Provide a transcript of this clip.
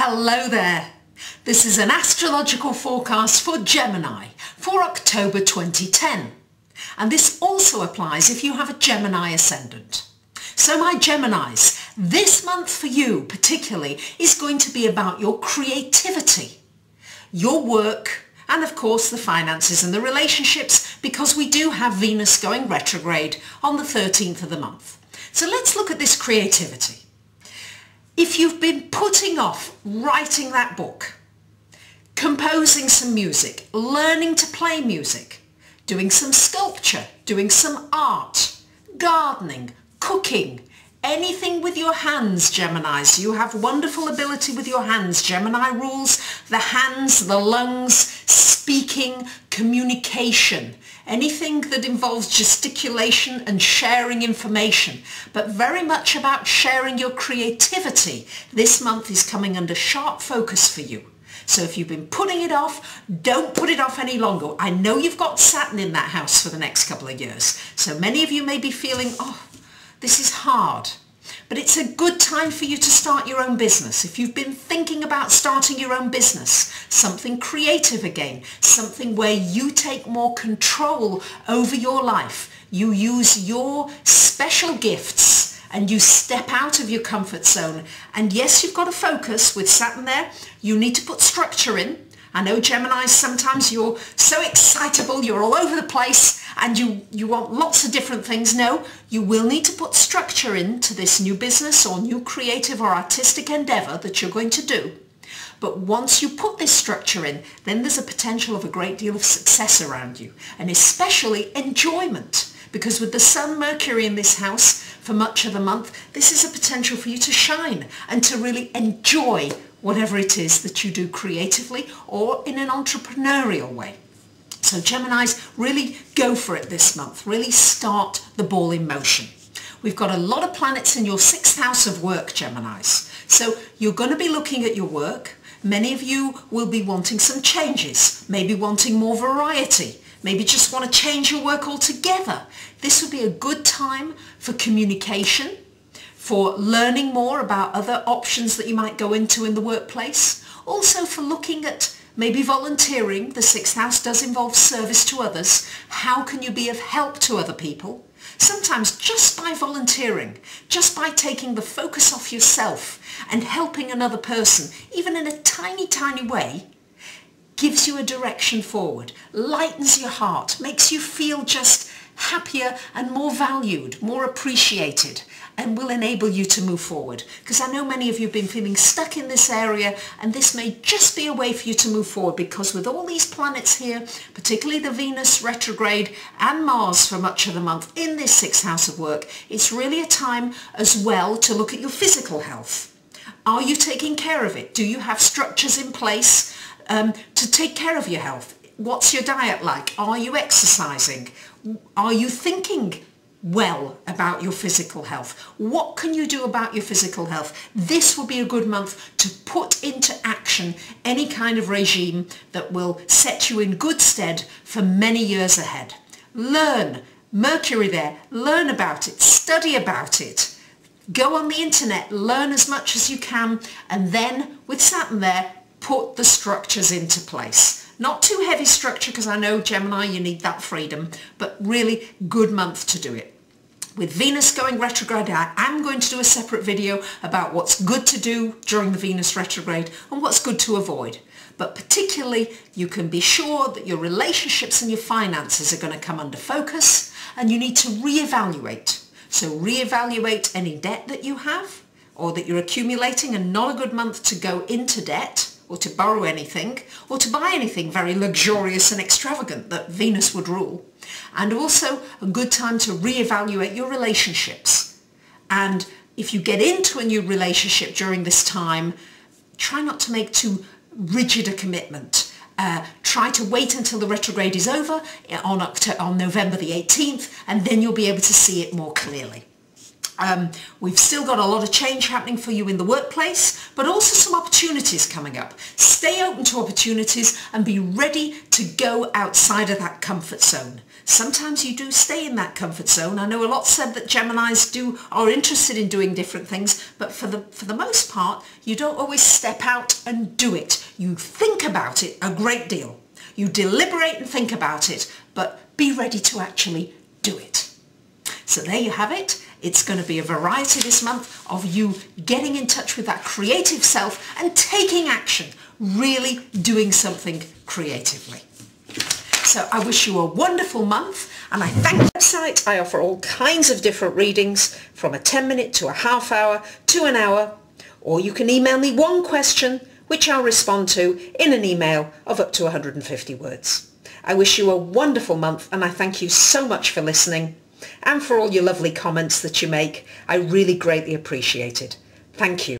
Hello there. This is an astrological forecast for Gemini for October 2010. And this also applies if you have a Gemini ascendant. So my Geminis, this month for you particularly is going to be about your creativity, your work, and of course the finances and the relationships, because we do have Venus going retrograde on the 13th of the month. So let's look at this creativity. If you've been putting off writing that book, composing some music, learning to play music, doing some sculpture, doing some art, gardening, cooking, anything with your hands, Geminis. You have wonderful ability with your hands. Gemini rules the hands, the lungs, speaking, communication, anything that involves gesticulation and sharing information, but very much about sharing your creativity. This month is coming under sharp focus for you. So if you've been putting it off, don't put it off any longer. I know you've got Saturn in that house for the next couple of years. So many of you may be feeling, oh, this is hard. But it's a good time for you to start your own business. If you've been thinking about starting your own business, something creative again, something where you take more control over your life, you use your special gifts and you step out of your comfort zone. And yes, you've got to focus with Saturn there. You need to put structure in. I know Geminis, sometimes you're so excitable, you're all over the place and you want lots of different things. No, you will need to put structure into this new business or new creative or artistic endeavour that you're going to do. But once you put this structure in, then there's a potential of a great deal of success around you, and especially enjoyment. Because with the Sun, Mercury in this house for much of the month, this is a potential for you to shine and to really enjoy whatever it is that you do creatively or in an entrepreneurial way. So Geminis, really go for it this month. Really start the ball in motion. We've got a lot of planets in your 6th house of work, Geminis. So you're going to be looking at your work. Many of you will be wanting some changes, maybe wanting more variety, maybe just want to change your work altogether. This would be a good time for communication, for learning more about other options that you might go into in the workplace. Also for looking at maybe volunteering. The 6th house does involve service to others. How can you be of help to other people? Sometimes just by volunteering, just by taking the focus off yourself and helping another person, even in a tiny, tiny way, gives you a direction forward, lightens your heart, makes you feel just happier and more valued, more appreciated, and will enable you to move forward. Because I know many of you have been feeling stuck in this area, and this may just be a way for you to move forward, because with all these planets here, particularly the Venus retrograde and Mars for much of the month in this 6th house of work, it's really a time as well to look at your physical health. Are you taking care of it? Do you have structures in place to take care of your health? What's your diet like? Are you exercising? Are you thinking well about your physical health? What can you do about your physical health? This will be a good month to put into action any kind of regime that will set you in good stead for many years ahead. Learn. Mercury there. Learn about it. Study about it. Go on the internet. Learn as much as you can. And then with Saturn there, put the structures into place. Not too heavy structure, because I know Gemini, you need that freedom, but really good month to do it. With Venus going retrograde, I am going to do a separate video about what's good to do during the Venus retrograde and what's good to avoid. But particularly, you can be sure that your relationships and your finances are going to come under focus, and you need to reevaluate. So reevaluate any debt that you have or that you're accumulating, and not a good month to go into debt or to borrow anything, or to buy anything very luxurious and extravagant that Venus would rule. And also a good time to reevaluate your relationships. And if you get into a new relationship during this time, try not to make too rigid a commitment. Try to wait until the retrograde is over on November the 18th, and then you'll be able to see it more clearly. We've still got a lot of change happening for you in the workplace, but also some opportunities coming up. Stay open to opportunities and be ready to go outside of that comfort zone. Sometimes you do stay in that comfort zone. I know a lot said that Geminis are interested in doing different things, but for the most part, you don't always step out and do it. You think about it a great deal. You deliberate and think about it, but be ready to actually do it. So there you have it. It's going to be a variety this month of you getting in touch with that creative self and taking action, really doing something creatively. So I wish you a wonderful month, and I thank the website. I offer all kinds of different readings, from a 10-minute to a half hour to an hour, or you can email me one question which I'll respond to in an email of up to 150 words. I wish you a wonderful month, and I thank you so much for listening and for all your lovely comments that you make. I really greatly appreciate it. Thank you.